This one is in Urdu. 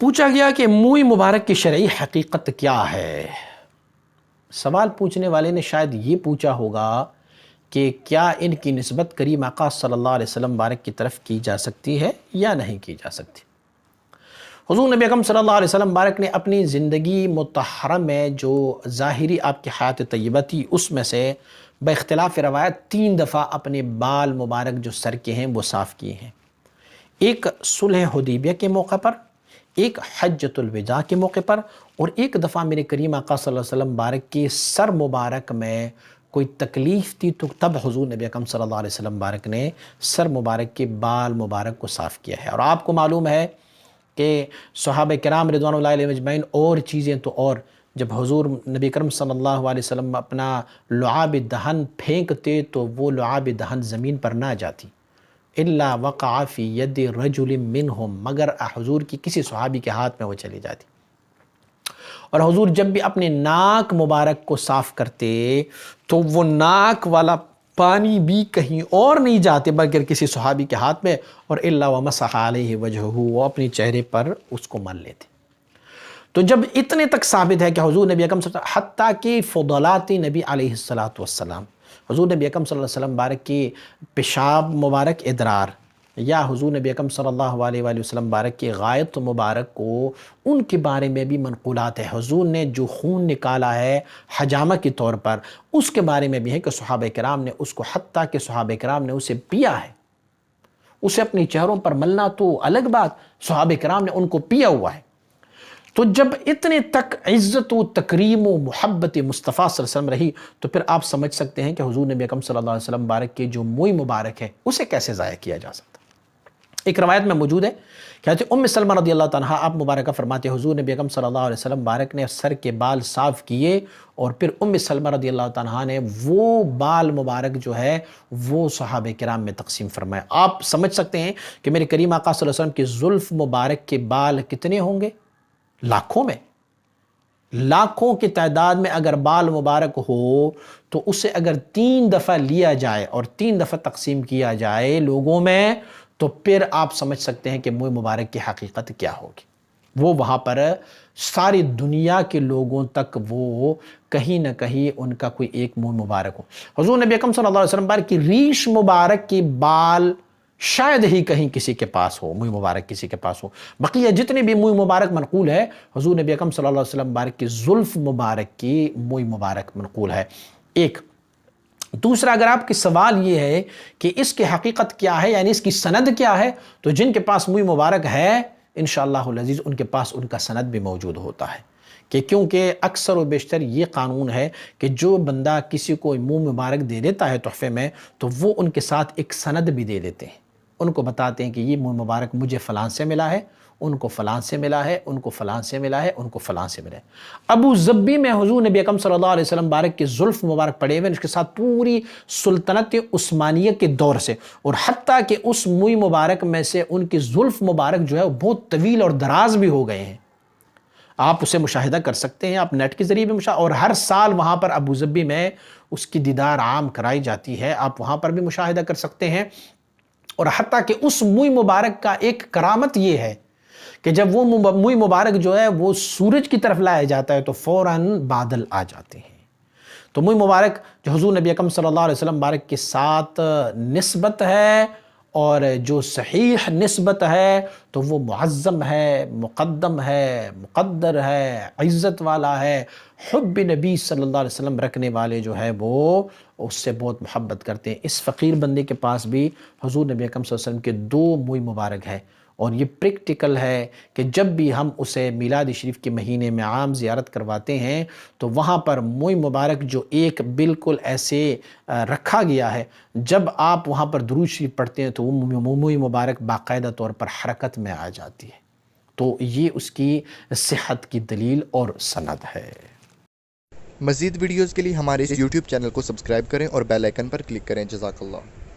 پوچھا گیا کہ موئی مبارک کی شرعی حقیقت کیا ہے؟ سوال پوچھنے والے نے شاید یہ پوچھا ہوگا کہ کیا ان کی نسبت کریم آقا صلی اللہ علیہ وسلم مبارک کی طرف کی جا سکتی ہے یا نہیں کی جا سکتی۔ حضور نبی اکرم صلی اللہ علیہ وسلم مبارک نے اپنی زندگی مطہرہ میں جو ظاہری آپ کی حیات طیبہ تھی اس میں سے باختلاف روایت 3 دفعہ اپنے بال مبارک جو سر کے ہیں وہ صاف کیے ہیں۔ ایک صلح حدیبیہ کے موقع پر، ایک حجۃ الوداع کے موقع پر، اور ایک دفعہ میرے کریم آقا صلی اللہ علیہ وسلم مبارک کے سر مبارک میں کوئی تکلیف تھی تو تب حضور نبی اکرم صلی اللہ علیہ وسلم مبارک نے سر مبارک کے بال مبارک کو صاف کیا ہے۔ اور آپ کو معلوم ہے کہ صحابہ کرام رضوان اللہ علیہ اجمعین اور چیزیں تو اور جب حضور نبی اکرم صلی اللہ علیہ وسلم اپنا لعاب دہن پھینکتے تو وہ لعاب دہن زمین پر نہ جاتی، الا وقع فی ید رجل منہم، مگر حضور کی کسی صحابی کے ہاتھ میں وہ چلی جاتی۔ اور حضور جب بھی اپنے ناک مبارک کو صاف کرتے تو وہ ناک والا پانی بھی کہیں اور نہیں جاتے بلکہ کسی صحابی کے ہاتھ میں، اور الا ومسح علیہ وجہہ، وہ اپنے چہرے پر اس کو مل لیتے۔ تو جب اتنے تک ثابت ہے کہ حضور نبی اکرم صلی اللہ علیہ وسلم حتیٰ کہ فضلات نبی علیہ السلام، حضور نبی اکرم صلی اللہ علیہ وسلم مبارک کی پیشاب مبارک ادرار یا حضور نبی اکرم صلی اللہ علیہ وآلہ وسلم مبارک کی غائط مبارک کو، ان کے بارے میں بھی منقولات ہے۔ حضور نے جو خون نکالا ہے حجامہ کے طور پر، اس کے بارے میں بھی ہے کہ صحابہ کرام نے اس کو، حتیٰ کہ صحابہ کرام نے اسے پیا ہے۔ اسے اپنی چہروں پر ملنا تو الگ بات، صحابہ کرام نے ان کو پیا ہوا ہے۔ تو جب اتنے تک عزت و تکریم و محبت مصطفیٰ صلی اللہ علیہ وسلم رہی تو پھر آپ سمجھ سکتے ہیں کہ حضور نبی اکرم صلی اللہ علیہ وسلم مبارک کے جو موئی مبارک ہے اسے کیسے ضائع کیا جا سکتا۔ ایک روایت میں موجود ہے کہ حضرت ام سلمہ رضی اللہ عنہا آپ مبارکہ فرماتے ہیں حضور نبی اکرم صلی اللہ علیہ وسلم مبارک نے سر کے بال صاف کیے اور پھر ام سلمہ رضی اللہ عنہا نے وہ بال مبارک جو ہے وہ صحابہ کرام میں تقسیم فرمایا۔ آپ سمجھ سکتے ہیں کہ میرے کریم آقا صلی اللہ علیہ وسلم کے زلف مبارک کے بال کتنے ہوں گے؟ لاکھوں میں، لاکھوں کی تعداد میں اگر بال مبارک ہو تو اسے اگر 3 دفعہ لیا جائے اور 3 دفعہ تقسیم کیا جائے لوگوں میں تو پھر آپ سمجھ سکتے ہیں کہ موئی مبارک کی حقیقت کیا ہوگی۔ وہ وہاں پر ساری دنیا کے لوگوں تک وہ کہیں نہ کہیں ان کا کوئی ایک موئی مبارک ہو۔ حضور نبی اکرم صلی اللہ علیہ وسلم مبارک کی ریش مبارک کے بال شاید ہی کہیں کسی کے پاس ہو، موئی مبارک کسی کے پاس ہو۔ بقیہ جتنے بھی موئی مبارک منقول ہے حضور نبی اکرم صلی اللہ علیہ وسلم مبارک کی زلف مبارک کی موئی مبارک منقول ہے۔ ایک دوسرا، اگر آپ کی سوال یہ ہے کہ اس کی حقیقت کیا ہے، یعنی اس کی سند کیا ہے، تو جن کے پاس موئی مبارک ہے انشاءاللہ العزیز ان کے پاس ان کا سند بھی موجود ہوتا ہے، کہ کیونکہ اکثر و بیشتر یہ قانون ہے کہ جو بندہ کسی کو موئی مبارک دے دیتا ہے تحفے میں تو وہ ان کے ساتھ ایک سند بھی دے دیتے ہیں، ان کو بتاتے ہیں کہ یہ موئی مبارک مجھے فلاں سے ملا ہے، ان کو فلاں سے ملا ہے، ان کو فلاں سے ملا ہے، ان کو فلاں سے ملا ہے۔ ابو ظبی میں حضور نبی اکرم صلی اللہ علیہ وسلم مبارک کے زلف مبارک پڑے ہوئے، اس کے ساتھ پوری سلطنت عثمانیہ کے دور سے، اور حتیٰ کہ اس موئی مبارک میں سے ان کی زلف مبارک جو ہے وہ بہت طویل اور دراز بھی ہو گئے ہیں۔ آپ اسے مشاہدہ کر سکتے ہیں، آپ نیٹ کے ذریعے بھی اور ہر سال وہاں پر ابو ظبی میں اس کی دیدار عام کرائی جاتی ہے، آپ وہاں پر بھی مشاہدہ کر سکتے ہیں۔ اور حتیٰ کہ اس موئی مبارک کا ایک کرامت یہ ہے کہ جب وہ موئی مبارک جو ہے وہ سورج کی طرف لایا جاتا ہے تو فوراً بادل آ جاتے ہیں۔ تو موئی مبارک جو حضور نبی اکرم صلی اللہ علیہ وسلم مبارک کے ساتھ نسبت ہے اور جو صحیح نسبت ہے تو وہ معظم ہے، مقدم ہے، مقدر ہے، عزت والا ہے۔ حب نبی صلی اللہ علیہ وسلم رکھنے والے جو ہے وہ اس سے بہت محبت کرتے ہیں۔ اس فقیر بندے کے پاس بھی حضور نبی اکرم صلی اللہ علیہ وسلم کے 2 موئی مبارک ہے، اور یہ پریکٹیکل ہے کہ جب بھی ہم اسے میلاد شریف کے مہینے میں عام زیارت کرواتے ہیں تو وہاں پر موئی مبارک جو ایک بالکل ایسے رکھا گیا ہے، جب آپ وہاں پر درود شریف پڑھتے ہیں تو وہ موئی مبارک باقاعدہ طور پر حرکت میں آ جاتی ہے۔ تو یہ اس کی صحت کی دلیل اور سند ہے۔ مزید ویڈیوز کے لیے ہمارے YouTube چینل کو سبسکرائب کریں اور بیل آئیکن پر کلک کریں۔ جزاک اللہ۔